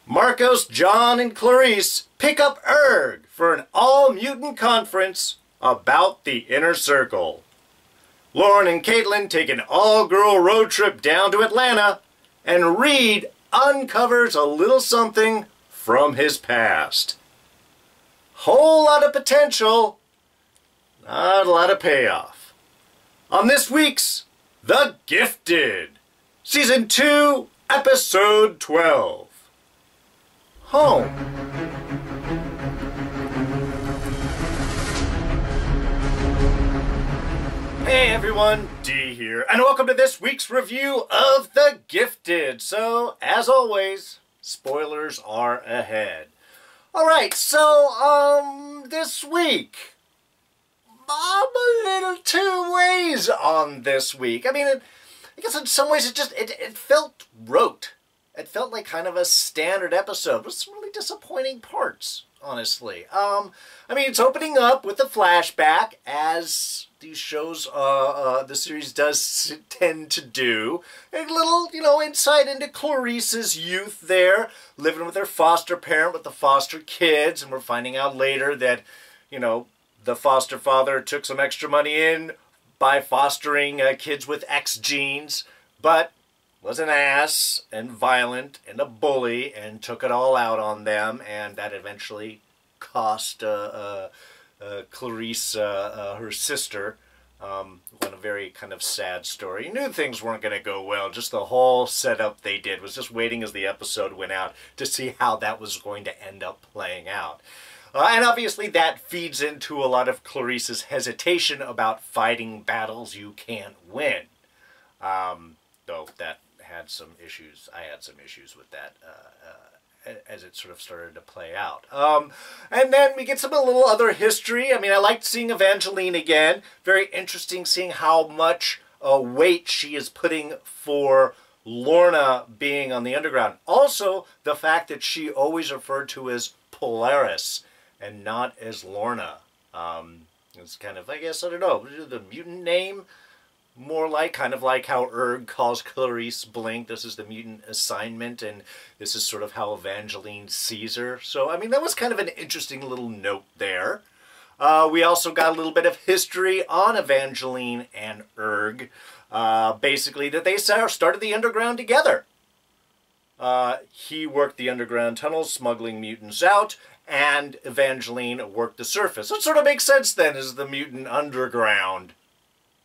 Marcos, John, and Clarice pick up Erg for an all-mutant conference about the inner circle. Lauren and Caitlin take an all-girl road trip down to Atlanta, and Reed uncovers a little something from his past. Whole lot of potential, not a lot of payoff. On this week's The Gifted, Season 2, Episode 12. Home. Hey everyone, D here, and welcome to this week's review of The Gifted. So, as always, spoilers are ahead. Alright, so, this week, I'm a little two ways on this week. I mean, I guess in some ways it felt rote. It felt like kind of a standard episode with some really disappointing parts, honestly. I mean, it's opening up with a flashback, as these shows, the series does tend to do. A little, insight into Clarice's youth there, living with her foster parent with the foster kids, and we're finding out later that, the foster father took some extra money in by fostering kids with X genes, but was an ass and violent and a bully and took it all out on them, and that eventually cost Clarice her sister. Went a very kind of sad story. You knew things weren't going to go well. Just the whole setup they did was just waiting as the episode went out to see how that was going to end up playing out. And obviously that feeds into a lot of Clarice's hesitation about fighting battles you can't win. Though that had some issues. I had some issues with that as it sort of started to play out. And then we get a little other history. I mean, I liked seeing Evangeline again. Very interesting seeing how much weight she is putting for Lorna being on the Underground. Also, the fact that she always referred to as Polaris and not as Lorna. It's kind of, I guess, I don't know, the mutant name? More like, kind of like how Erg calls Clarice Blink. This is the mutant assignment, and this is sort of how Evangeline sees her. So, I mean, that was kind of an interesting little note there. We also got a little bit of history on Evangeline and Erg. Basically, that they started the Underground together. He worked the underground tunnels, smuggling mutants out, and Evangeline worked the surface. It sort of makes sense then as the Mutant Underground.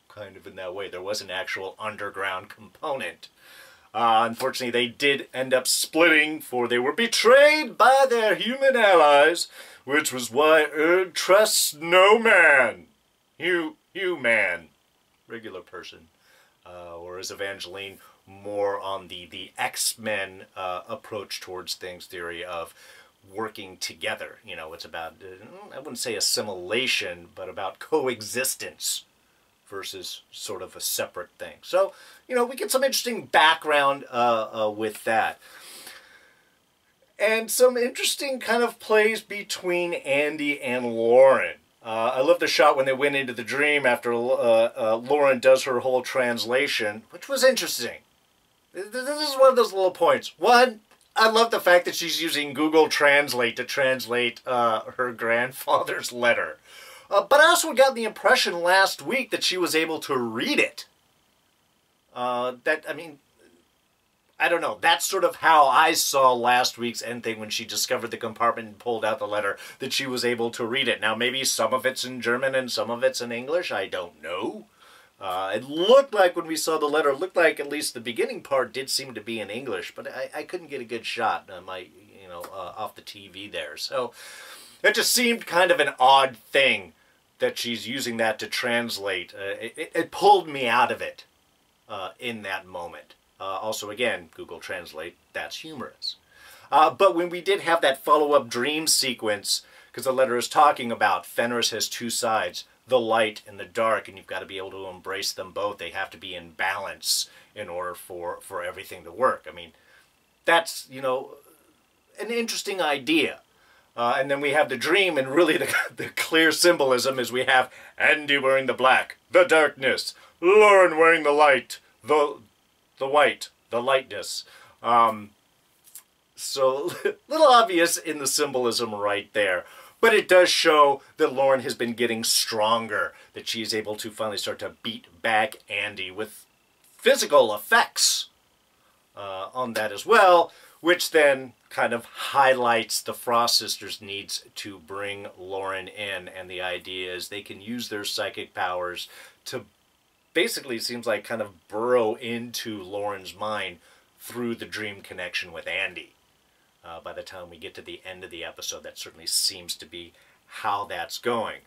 Kind of in that way. There was an actual underground component. Unfortunately, they did end up splitting, for they were betrayed by their human allies, which was why Erg trusts no man. Human. Regular person. Whereas Evangeline more on the X-Men approach towards things, theory of working together. It's about, I wouldn't say assimilation, but about coexistence versus sort of a separate thing. So, we get some interesting background with that. And some interesting kind of plays between Andy and Lauren. I love the shot when they went into the dream after Lauren does her whole translation, which was interesting. This is one of those little points. One, I love the fact that she's using Google Translate to translate her grandfather's letter. But I also got the impression last week that she was able to read it. I don't know. That's sort of how I saw last week's end thing when she discovered the compartment and pulled out the letter, that she was able to read it. Now, maybe some of it's in German and some of it's in English. I don't know. It looked like when we saw the letter, it looked like at least the beginning part did seem to be in English, but I couldn't get a good shot off the TV there. So it just seemed kind of an odd thing that she's using that to translate. It pulled me out of it in that moment. Also, again, Google Translate, that's humorous. But when we did have that follow-up dream sequence, because the letter is talking about Fenris has two sides, the light and the dark, and you've got to be able to embrace them both. They have to be in balance in order for everything to work. I mean, that's, an interesting idea. And then we have the dream, and really the clear symbolism is we have Andy wearing the black, the darkness, Lauren wearing the light, the white, the lightness. So a little obvious in the symbolism right there. But it does show that Lauren has been getting stronger, that she is able to finally start to beat back Andy with physical effects on that as well, which then kind of highlights the Frost sisters' needs to bring Lauren in. And the idea is they can use their psychic powers to basically, seems like, kind of burrow into Lauren's mind through the dream connection with Andy. By the time we get to the end of the episode, that certainly seems to be how that's going.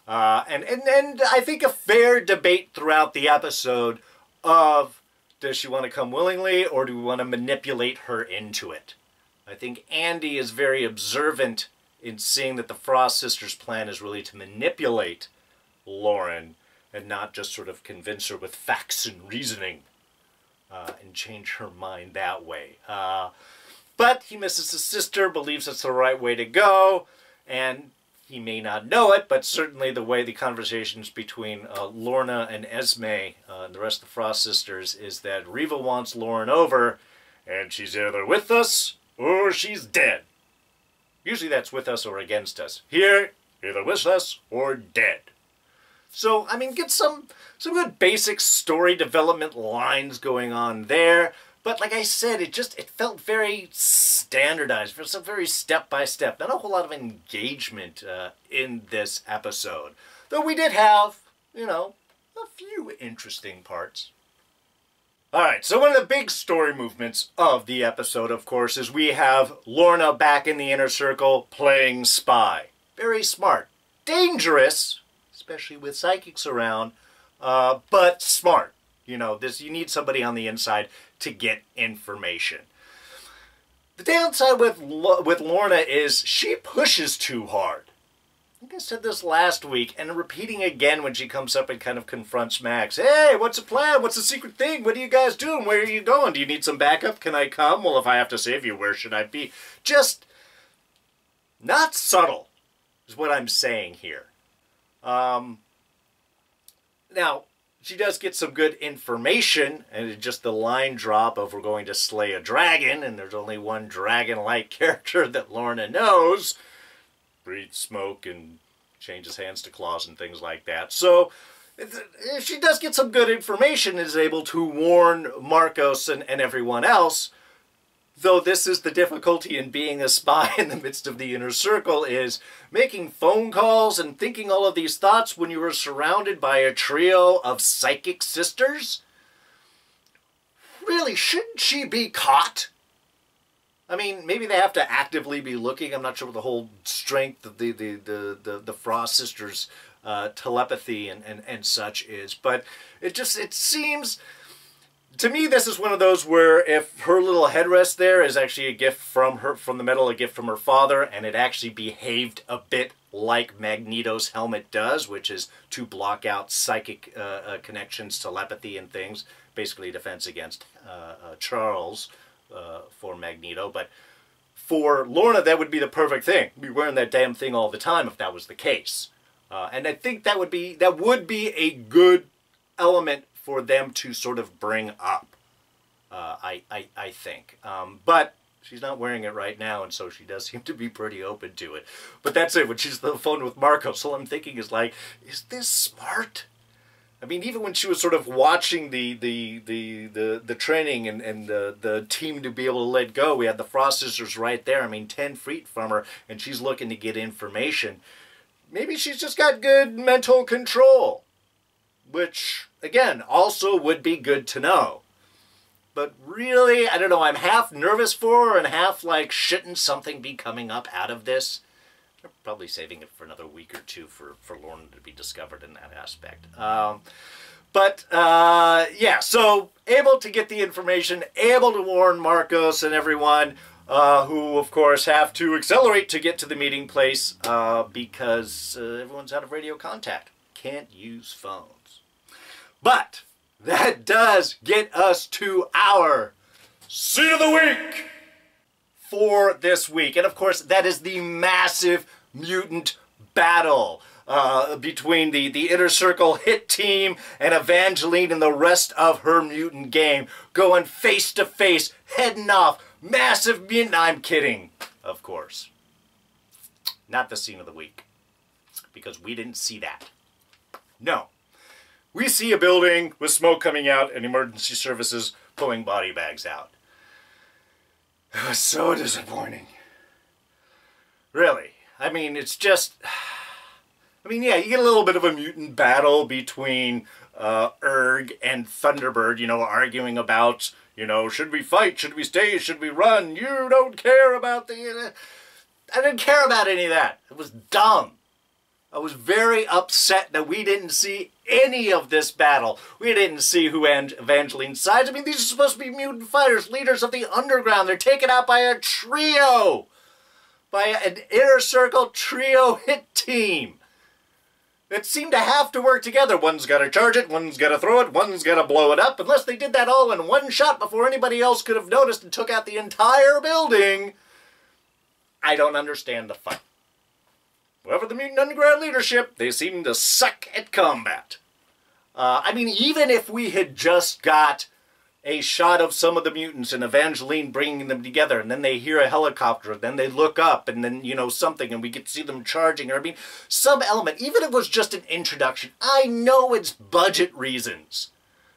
And I think a fair debate throughout the episode of, does she want to come willingly, or do we want to manipulate her into it? I think Andy is very observant in seeing that the Frost sisters' plan is really to manipulate Lauren and not just sort of convince her with facts and reasoning and change her mind that way. But he misses his sister, believes it's the right way to go, and he may not know it, but certainly the way the conversations between Lorna and Esme and the rest of the Frost sisters is that Reva wants Lauren over, and she's either with us or she's dead. Usually that's with us or against us. Here, either with us or dead. So, I mean, get some good basic story development lines going on there. But like I said, it felt very standardized, very step-by-step. Not a whole lot of engagement in this episode. Though we did have, you know, a few interesting parts. Alright, so one of the big story movements of the episode, of course, is we have Lorna back in the inner circle playing spy. Very smart. Dangerous, especially with psychics around, but smart. You know, you need somebody on the inside to get information. The downside with Lorna is she pushes too hard. I think I said this last week, and repeating again when she comes up and kind of confronts Max. Hey, what's the plan? What's the secret thing? What are you guys doing? Where are you going? Do you need some backup? Can I come? Well, if I have to save you, where should I be? Just not subtle is what I'm saying here. Now, she does get some good information, and just the line drop of we're going to slay a dragon, and there's only one dragon-like character that Lorna knows. Breathes smoke and changes hands to claws and things like that. So she does get some good information, is able to warn Marcos and everyone else. Though this is the difficulty in being a spy in the midst of the inner circle, is making phone calls and thinking all of these thoughts when you are surrounded by a trio of psychic sisters. Really, shouldn't she be caught? I mean, maybe they have to actively be looking. I'm not sure what the whole strength of the Frost sisters' telepathy and such is, but it seems. To me, this is one of those where if her little headrest there is actually a gift from the metal, a gift from her father, and it actually behaved a bit like Magneto's helmet does, which is to block out psychic connections, telepathy, and things, basically defense against Charles for Magneto. But for Lorna, that would be the perfect thing. Be wearing that damn thing all the time if that was the case, and I think that would be a good element for them to sort of bring up, I think. But she's not wearing it right now, and so she does seem to be pretty open to it. But that's it. When she's on the phone with Marcos, all I'm thinking is like, is this smart? I mean, even when she was sort of watching the training and the team to be able to let go, we had the Frost sisters right there. I mean, 10 feet from her, and she's looking to get information. Maybe she's just got good mental control, which, again, also would be good to know. But really, I don't know, I'm half nervous for her and half like, shouldn't something be coming up out of this? They're probably saving it for another week or two for Lorna to be discovered in that aspect. Yeah, so able to get the information, able to warn Marcos and everyone, who, of course, have to accelerate to get to the meeting place because everyone's out of radio contact. Can't use phones. But that does get us to our Scene of the Week for this week. And of course, that is the massive mutant battle between the Inner Circle hit team and Evangeline and the rest of her mutant game, going face to face, heading off, Massive mutant. I'm kidding, of course. Not the scene of the week. Because we didn't see that. No. We see a building with smoke coming out and emergency services pulling body bags out. It was so disappointing. Really. I mean, it's just... I mean, yeah, you get a little bit of a mutant battle between Erg and Thunderbird, you know, arguing about, you know, should we fight, should we stay, should we run? You don't care about the... I didn't care about any of that. It was dumb. I was very upset that we didn't see any of this battle. We didn't see who Evangeline's sides. I mean, these are supposed to be mutant fighters, leaders of the underground. They're taken out by a trio. By an inner circle trio hit team. That seemed to have to work together. One's got to charge it, one's got to throw it, one's got to blow it up. Unless they did that all in one shot before anybody else could have noticed and took out the entire building, I don't understand the fight. Whoever the Mutant Underground leadership, they seem to suck at combat. I mean, even if we had just got a shot of some of the mutants and Evangeline bringing them together, and then they hear a helicopter, and then they look up, and then, you know, something, and we get to see them charging, or, I mean, some element, even if it was just an introduction, I know it's budget reasons.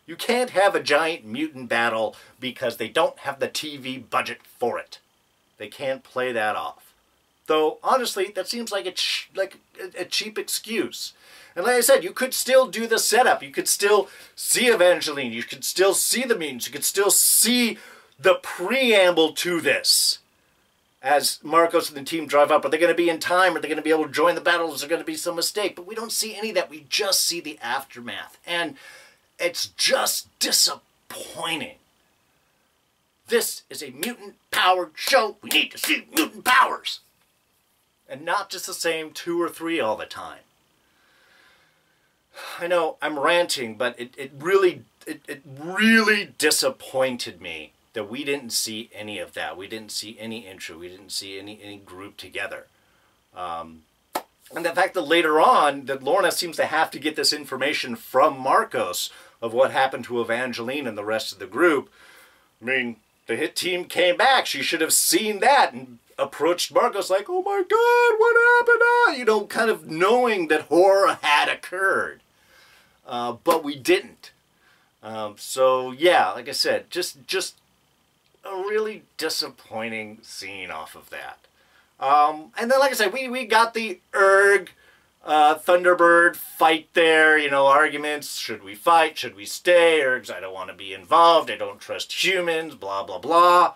You can't have a giant mutant battle because they don't have the TV budget for it. They can't play that off. Though, honestly, that seems like a cheap excuse. And like I said, you could still do the setup. You could still see Evangeline. You could still see the mutants. You could still see the preamble to this. As Marcos and the team drive up, are they going to be in time? Are they going to be able to join the battle? Is there going to be some mistake? But we don't see any of that. We just see the aftermath. And it's just disappointing. This is a mutant-powered show. We need to see mutant powers. And not just the same 2 or 3 all the time. I know I'm ranting, but it really disappointed me that we didn't see any of that. We didn't see any intro. We didn't see any group together. And the fact that later on, that Lorna seems to have to get this information from Marcos of what happened to Evangeline and the rest of the group. I mean, the hit team came back. She should have seen that and approached Marcos like, oh my God, what happened? You know, kind of knowing that horror had occurred. But we didn't. So yeah, like I said, just a really disappointing scene off of that. And then, like I said, we got the Erg Thunderbird fight there, you know, arguments. Should we fight? Should we stay? Erg's, I don't want to be involved. I don't trust humans, blah, blah, blah.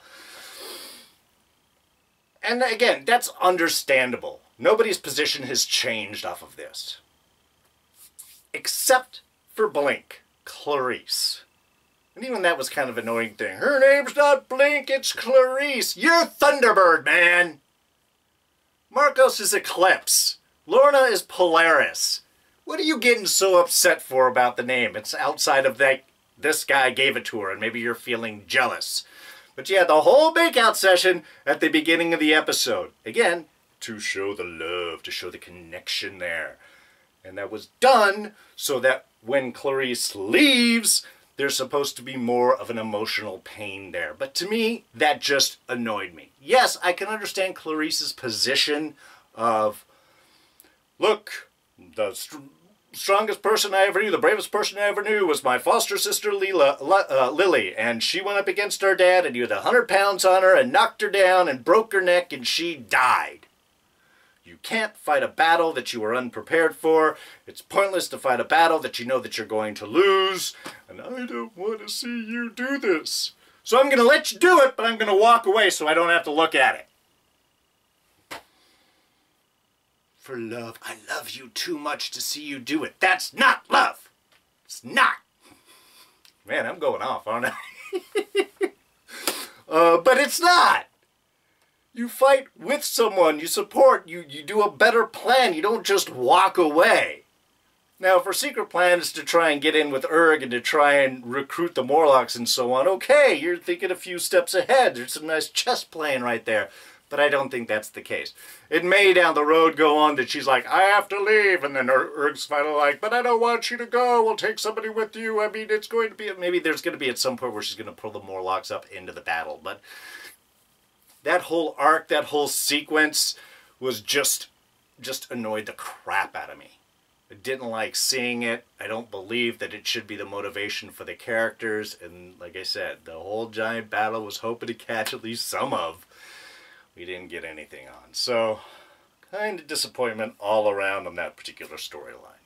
And again, that's understandable. Nobody's position has changed off of this. Except for Blink, Clarice. And even that was kind of an annoying thing. Her name's not Blink, it's Clarice. You're Thunderbird, man. Marcos is Eclipse. Lorna is Polaris. What are you getting so upset for about the name? It's outside of that, this guy gave it to her, and maybe you're feeling jealous. But you had the whole makeout session at the beginning of the episode. Again, to show the love, to show the connection there. And that was done so that when Clarice leaves, there's supposed to be more of an emotional pain there. But to me, that just annoyed me. Yes, I can understand Clarice's position of, look, the strongest person I ever knew, the bravest person I ever knew was my foster sister Lily, and she went up against her dad and he had 100 pounds on her and knocked her down and broke her neck and she died. You can't fight a battle that you are unprepared for. It's pointless to fight a battle that you know that you're going to lose, and I don't want to see you do this. So I'm going to let you do it, but I'm going to walk away so I don't have to look at it. For love. I love you too much to see you do it. That's not love. It's not. Man, I'm going off, aren't I? But it's not. You fight with someone. You support. You do a better plan. You don't just walk away. Now, if her secret plan is to try and get in with Erg and to try and recruit the Morlocks and so on, okay, you're thinking a few steps ahead. There's some nice chess playing right there. But I don't think that's the case. It may down the road go on that she's like, I have to leave. And then Erg's finally like, but I don't want you to go. We'll take somebody with you. I mean, it's going to be, maybe there's going to be at some point where she's going to pull the Morlocks up into the battle. But that whole arc, that whole sequence was just annoyed the crap out of me. I didn't like seeing it. I don't believe that it should be the motivation for the characters. And like I said, the whole giant battle I was hoping to catch at least some of. We didn't get anything on. So, kind of disappointment all around on that particular storyline.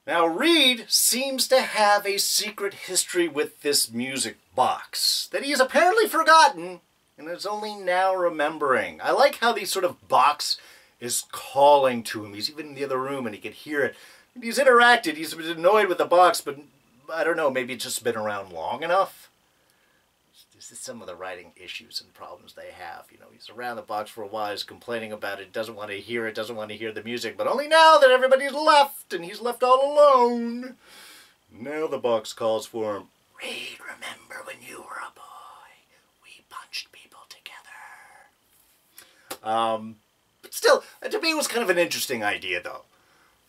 Now, Reed seems to have a secret history with this music box that he has apparently forgotten and is only now remembering. I like how the sort of box is calling to him. He's even in the other room and he can hear it. He's interacted. He's been annoyed with the box, but I don't know, maybe it's just been around long enough. This is some of the writing issues and problems they have. You know, he's around the box for a while, he's complaining about it, doesn't want to hear it, doesn't want to hear the music, but only now that everybody's left and he's left all alone. Now the box calls for him. Reed, remember when you were a boy? We punched people together. But still, to me it was kind of an interesting idea though.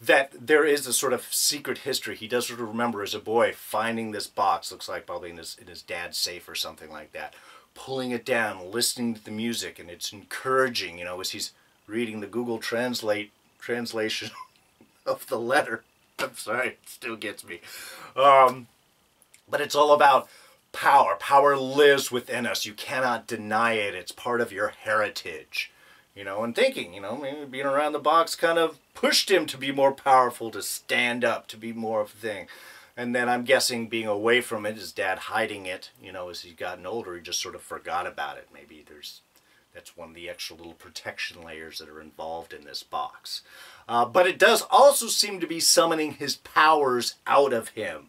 That there is a sort of secret history. He does sort of remember as a boy finding this box, looks like probably in his dad's safe or something like that, pulling it down, listening to the music, and it's encouraging, you know, as he's reading the Google translation of the letter. I'm sorry, it still gets me. But it's all about power. Power lives within us. You cannot deny it. It's part of your heritage. You know, and thinking, you know, maybe being around the box kind of pushed him to be more powerful, to stand up, to be more of a thing. And then I'm guessing being away from it, his dad hiding it, you know, as he's gotten older, he just sort of forgot about it. Maybe that's one of the extra little protection layers that are involved in this box. But it does also seem to be summoning his powers out of him.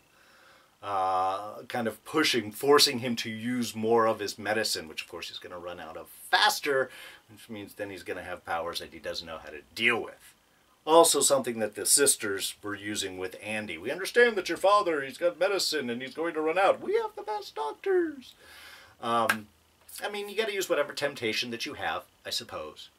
Kind of pushing, forcing him to use more of his medicine, which of course he's going to run out of faster, which means then he's going to have powers that he doesn't know how to deal with. Also something that the sisters were using with Andy. We understand that your father, he's got medicine and he's going to run out. We have the best doctors. I mean, you got to use whatever temptation that you have, I suppose.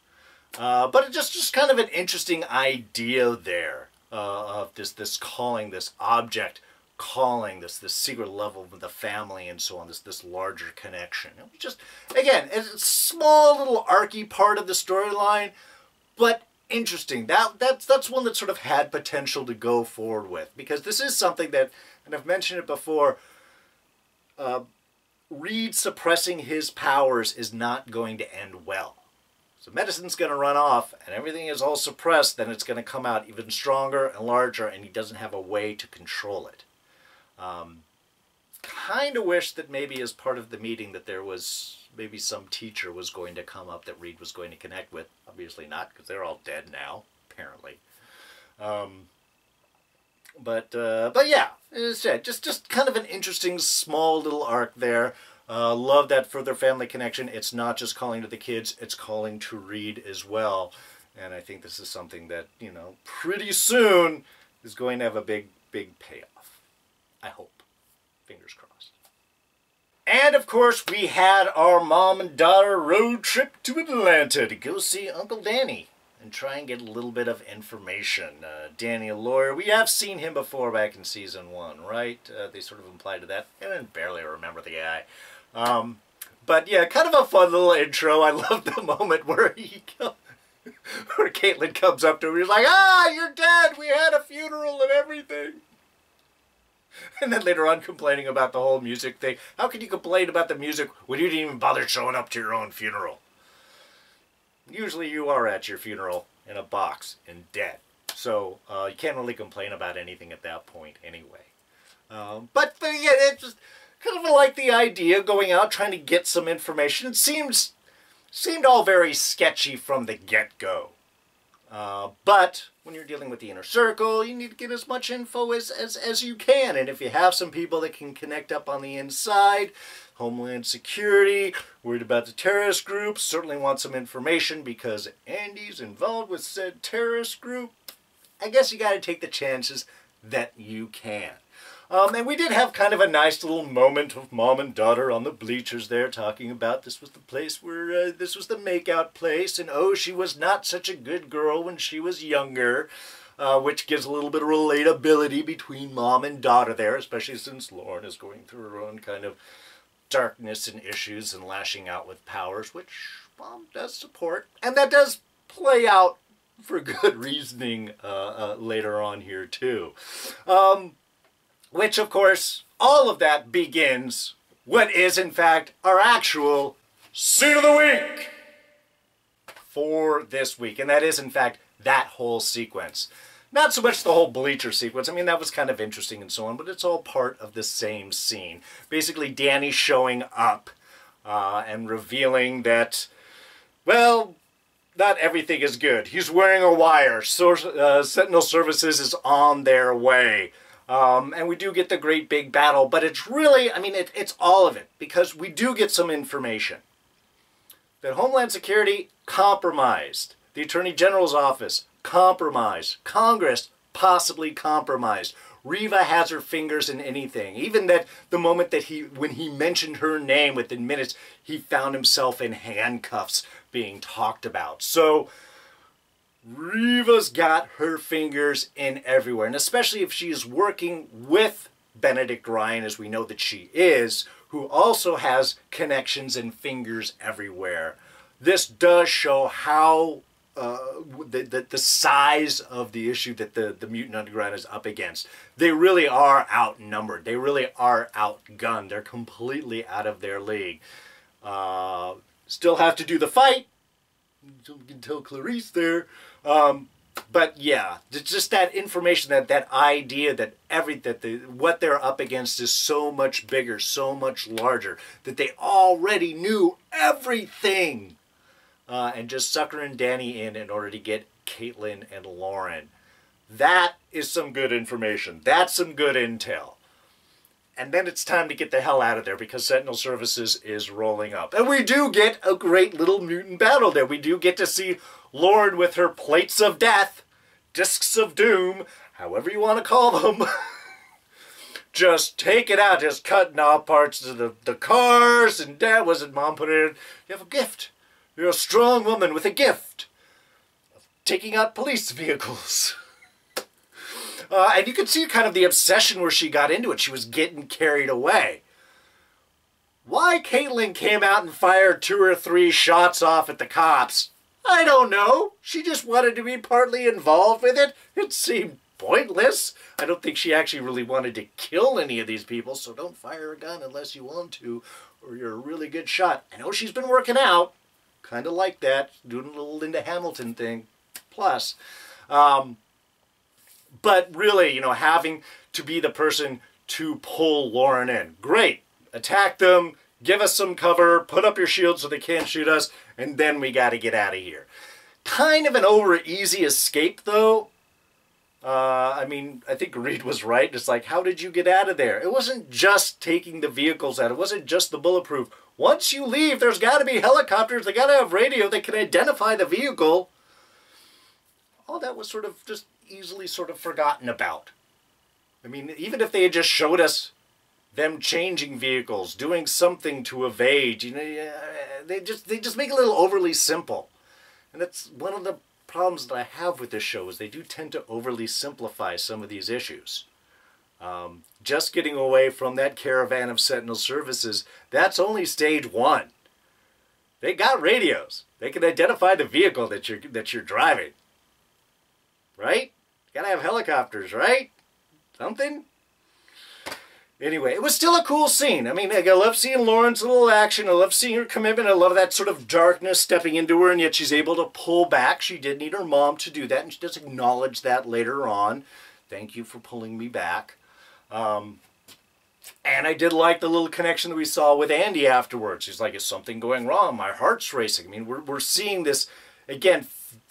But it's just kind of an interesting idea there of this calling, this object calling, this secret level with the family and so on, this larger connection. It was just, again, it's a small little archy part of the storyline, but interesting. That's one that sort of had potential to go forward with, because this is something that, and I've mentioned it before, Reed suppressing his powers is not going to end well. So medicine's going to run off and everything is all suppressed, then it's going to come out even stronger and larger and he doesn't have a way to control it. Kind of wish that maybe as part of the meeting that there was maybe some teacher was going to come up that Reed was going to connect with. Obviously not, because they're all dead now, apparently. But yeah, as I said, just kind of an interesting small little arc there. Love that further family connection. It's not just calling to the kids, it's calling to Reed as well. And I think this is something that, you know, pretty soon is going to have a big payoff. I hope. Fingers crossed. And of course, we had our mom and daughter road trip to Atlanta to go see Uncle Danny and try and get a little bit of information. Danny, a lawyer, we have seen him before back in season 1, right? They sort of implied to that. I barely remember the guy. But yeah, kind of a fun little intro. I love the moment where where Caitlin comes up to him. He's like, "Ah, you're dead. We had a funeral and everything." And then later on complaining about the whole music thing. How can you complain about the music when you didn't even bother showing up to your own funeral? Usually you are at your funeral in a box and dead. So you can't really complain about anything at that point anyway. But yeah, it just kind of like the idea going out trying to get some information. It seemed all very sketchy from the get-go. But when you're dealing with the inner circle, you need to get as much info as you can. And if you have some people that can connect up on the inside, Homeland Security, worried about the terrorist group, certainly want some information because Andy's involved with said terrorist group, I guess you got to take the chances that you can. And we did have kind of a nice little moment of mom and daughter on the bleachers there talking about this was the place where, this was the makeout place, and oh, she was not such a good girl when she was younger, which gives a little bit of relatability between mom and daughter there, especially since Lauren is going through her own kind of darkness and issues and lashing out with powers, which Mom does support. And that does play out for good reasoning later on here too. Which, of course, all of that begins what is, in fact, our actual Scene of the Week for this week. And that is, in fact, that whole sequence. Not so much the whole bleacher sequence. I mean, that was kind of interesting and so on, but it's all part of the same scene. Basically, Danny showing up and revealing that, well, not everything is good. He's wearing a wire. Sentinel Services is on their way. And we do get the great big battle, but it's really, I mean, it's all of it, because we do get some information. That Homeland Security, compromised. The Attorney General's office, compromised. Congress, possibly compromised. Reva has her fingers in anything. Even that the moment that when he mentioned her name, within minutes, he found himself in handcuffs being talked about. So Reva's got her fingers in everywhere. And especially if she is working with Benedict Ryan, as we know that she is, who also has connections and fingers everywhere. This does show how the size of the issue that the Mutant Underground is up against. They really are outnumbered. They really are outgunned. They're completely out of their league. Still have to do the fight. You can tell Clarice there. But yeah, just that information, that idea that what they're up against is so much bigger, so much larger, that they already knew everything. And just suckering Danny in order to get Caitlin and Lauren. That is some good information. That's some good intel. And then it's time to get the hell out of there, because Sentinel Services is rolling up. And we do get a great little mutant battle there. We do get to see Lauren with her plates of death, discs of doom, however you want to call them. Just take it out, just cutting off parts of the cars. And Dad, Mom put it in, you have a gift. You're a strong woman with a gift of taking out police vehicles. And you can see kind of the obsession where she got into it. She was getting carried away. Why Caitlin came out and fired 2 or 3 shots off at the cops, I don't know. She just wanted to be partly involved with it. It seemed pointless. I don't think she actually really wanted to kill any of these people, so don't fire a gun unless you want to, or you're a really good shot. I know she's been working out. Kind of like that, doing a little Linda Hamilton thing. Plus, but really, you know, having to be the person to pull Lauren in. Great. Attack them, give us some cover, put up your shield so they can't shoot us, and then we got to get out of here. Kind of an over-easy escape, though. I mean, I think Reed was right. It's like, how did you get out of there? It wasn't just taking the vehicles out. It wasn't just the bulletproof. Once you leave, there's got to be helicopters. They got to have radio. They can identify the vehicle. All that was sort of just easily sort of forgotten about. I mean, even if they had just showed us them changing vehicles, doing something to evade, you know, they just make it a little overly simple. And that's one of the problems that I have with this show, is they do tend to overly simplify some of these issues. Just getting away from that caravan of Sentinel Services, that's only stage 1. They got radios. They can identify the vehicle that you're driving. Right? Gotta have helicopters, right? Something? Anyway, it was still a cool scene. I mean, I love seeing Lauren's little action. I love seeing her commitment. I love that sort of darkness stepping into her, and yet she's able to pull back. She did need her mom to do that, and she does acknowledge that later on. Thank you for pulling me back. And I did like the little connection that we saw with Andy afterwards. She's like, is something going wrong? My heart's racing. I mean, we're seeing this, again,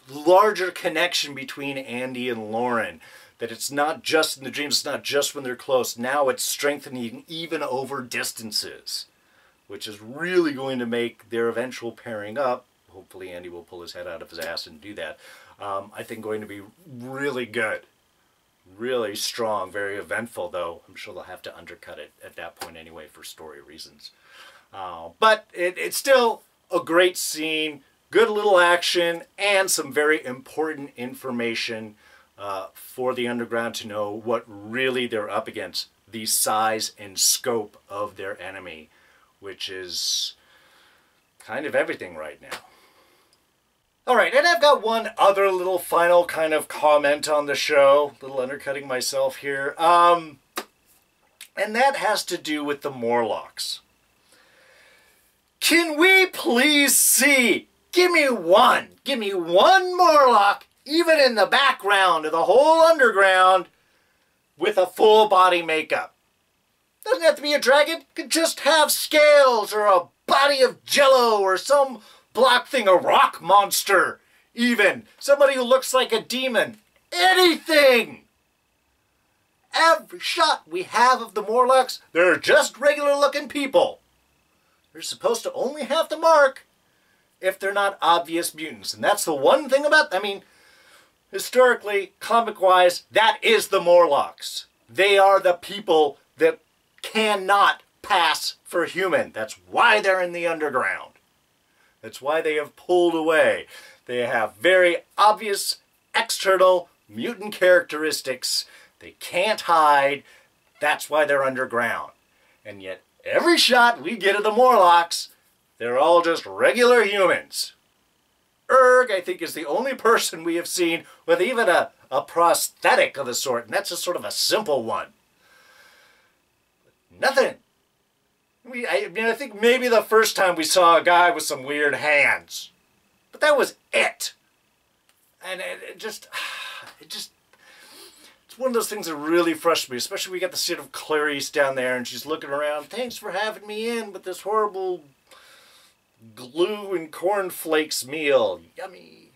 larger connection between Andy and Lauren. That it's not just in the dreams, it's not just when they're close. Now it's strengthening even over distances, which is really going to make their eventual pairing up. Hopefully Andy will pull his head out of his ass and do that. I think going to be really good. Really strong, very eventful, though. I'm sure they'll have to undercut it at that point anyway for story reasons. But it's still a great scene, good little action, and some very important information for the Underground to know what really they're up against. The size and scope of their enemy, which is kind of everything right now. Alright, and I've got one other little final kind of comment on the show, a little undercutting myself here, and that has to do with the Morlocks. Can we please see, give me one Morlock, even in the background of the whole underground, with a full body makeup. Doesn't have to be a dragon, could just have scales or a body of jello or some block thing, a rock monster, even. Somebody who looks like a demon. Anything! Every shot we have of the Morlocks, they're just regular looking people. They're supposed to only have the mark if they're not obvious mutants. And that's the one thing about, I mean, historically, comic-wise, that is the Morlocks. They are the people that cannot pass for human. That's why they're in the underground. That's why they have pulled away. They have very obvious external mutant characteristics. They can't hide. That's why they're underground. And yet, every shot we get of the Morlocks, they're all just regular humans. Urg, I think, is the only person we have seen with even a prosthetic of a sort, and that's just sort of a simple one. Nothing. I mean, I think maybe the first time we saw a guy with some weird hands. But that was it. And it's one of those things that really frustrates me, especially when we got the scene of Clarice down there and she's looking around. Thanks for having me in with this horrible glue and cornflakes meal. Yummy.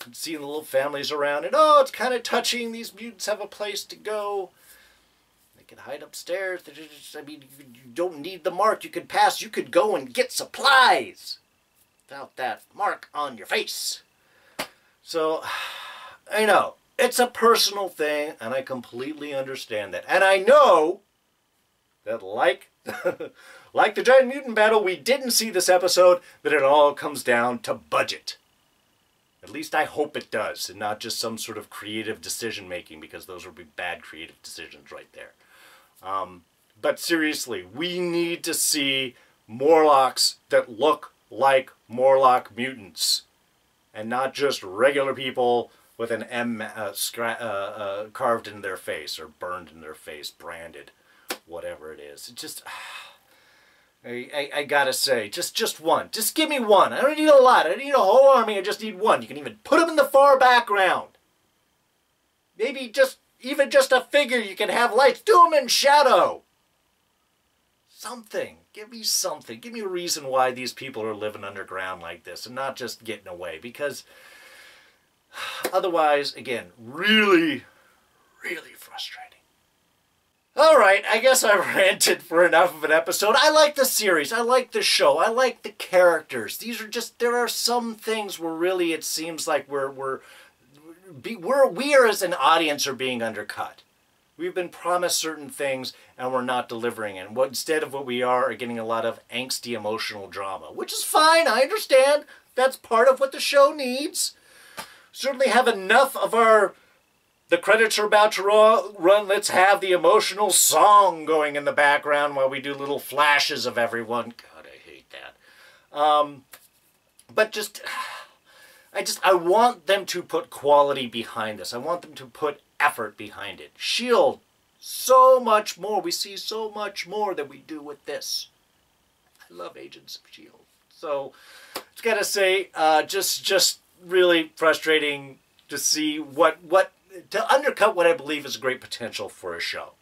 And seeing the little families around and, oh, it's kind of touching. These mutants have a place to go. They can hide upstairs. I mean, you don't need the mark. You could pass. You could go and get supplies without that mark on your face. So, I know. It's a personal thing, and I completely understand that. And I know that like like the Giant Mutant battle we didn't see this episode, that it all comes down to budget. At least I hope it does, and not just some sort of creative decision-making, because those would be bad creative decisions right there. But seriously, we need to see Morlocks that look like Morlock mutants, and not just regular people with an M carved in their face, or burned in their face, branded, whatever it is. It just, I gotta say, just one. Just give me one. I don't need a lot. I don't need a whole army. I just need one. You can even put them in the far background. Maybe even just a figure you can have lights. Do them in shadow. Something. Give me something. Give me a reason why these people are living underground like this and not just getting away. Because otherwise, again, really, really frustrating. Alright, I guess I ranted for enough of an episode. I like the series. I like the show. I like the characters. These are just, there are some things where really it seems like we as an audience are being undercut. We've been promised certain things and we're not delivering it. Instead of what we are getting a lot of angsty emotional drama, which is fine. I understand. That's part of what the show needs. Certainly have enough of the credits are about to run. Let's have the emotional song going in the background while we do little flashes of everyone. God, I hate that. But I want them to put quality behind this. I want them to put effort behind it. S.H.I.E.L.D. so much more. We see so much more than we do with this. I love Agents of S.H.I.E.L.D. So, just gotta say, just really frustrating to see to undercut what I believe is great potential for a show.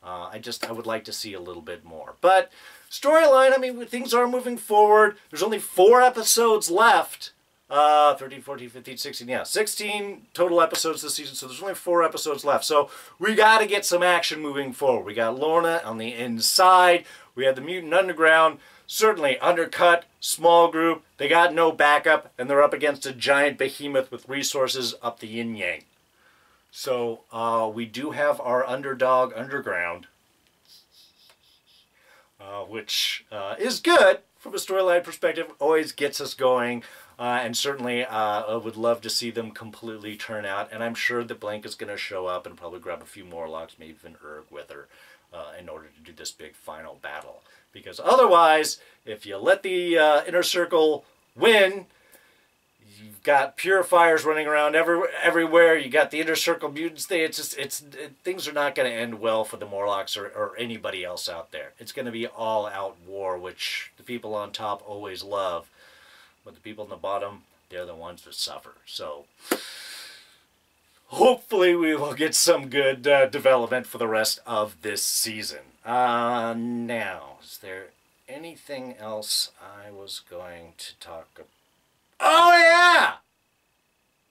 I would like to see a little bit more. But storyline, I mean, things are moving forward. There's only 4 episodes left. 13, 14, 15, 16, yeah. 16 total episodes this season, so there's only 4 episodes left. So we got to get some action moving forward. We got Lorna on the inside. We have the Mutant Underground. Certainly undercut, small group. They got no backup, and they're up against a giant behemoth with resources up the yin-yang. So we do have our underdog Underground, which is good from a storyline perspective. Always gets us going, and certainly I would love to see them completely turn out. And I'm sure that Blank is going to show up and probably grab a few Morlocks, maybe even Urg with her, in order to do this big final battle. Because otherwise, if you let the Inner Circle win, you've got purifiers running around everywhere. You got the Inner Circle mutants. Things are not going to end well for the Morlocks or anybody else out there. It's going to be all-out war, which the people on top always love. But the people on the bottom, they're the ones that suffer. So hopefully we will get some good development for the rest of this season. Now, is there anything else I was going to talk about? Oh, yeah!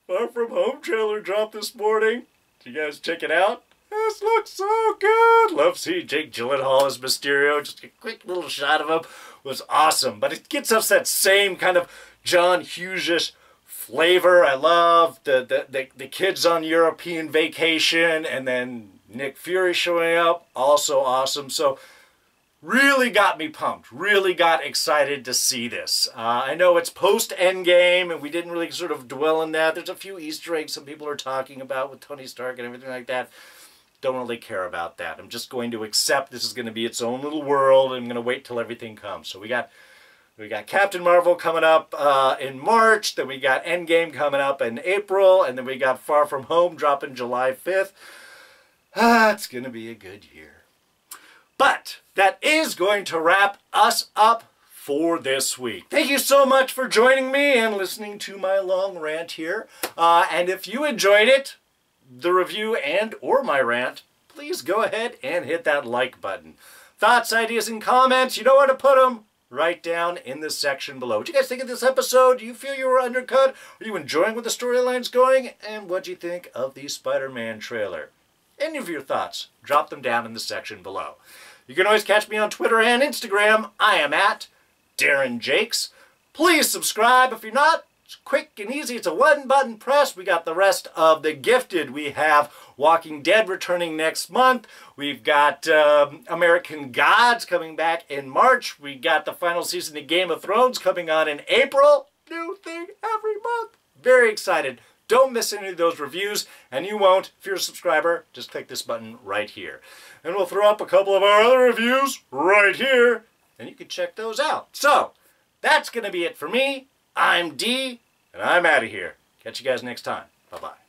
Far From Home trailer dropped this morning. Did you guys check it out? This looks so good. Love seeing Jake Gyllenhaal as Mysterio. Just a quick little shot of him was awesome. But it gets us that same kind of John Hughes-ish flavor. I love the kids on European vacation, and then Nick Fury showing up. Also awesome. So really got me pumped. Really got excited to see this. I know it's post-Endgame, and we didn't really sort of dwell on that. There's a few Easter eggs some people are talking about with Tony Stark and everything like that. Don't really care about that. I'm just going to accept this is going to be its own little world, and I'm going to wait till everything comes. So we got Captain Marvel coming up in March, then we got Endgame coming up in April, and then we got Far From Home dropping July 5th. It's going to be a good year. But that is going to wrap us up for this week. Thank you so much for joining me and listening to my long rant here. And if you enjoyed it, the review and or my rant, please go ahead and hit that like button. Thoughts, ideas, and comments, you know where to put them. Right down in the section below. What do you guys think of this episode? Do you feel you were undercut? Are you enjoying where the storyline's going? And what do you think of the Spider-Man trailer? Any of your thoughts, drop them down in the section below. You can always catch me on Twitter and Instagram. I am at Darren Jakes. Please subscribe if you're not. It's quick and easy. It's a one-button press. We got the rest of the Gifted. We have Walking Dead returning next month. We've got American Gods coming back in March. We got the final season of Game of Thrones coming on in April. New thing every month. Very excited. Don't miss any of those reviews, and you won't. If you're a subscriber, just click this button right here. And we'll throw up a couple of our other reviews right here, and you can check those out. So, that's going to be it for me. I'm D, and I'm out of here. Catch you guys next time. Bye-bye.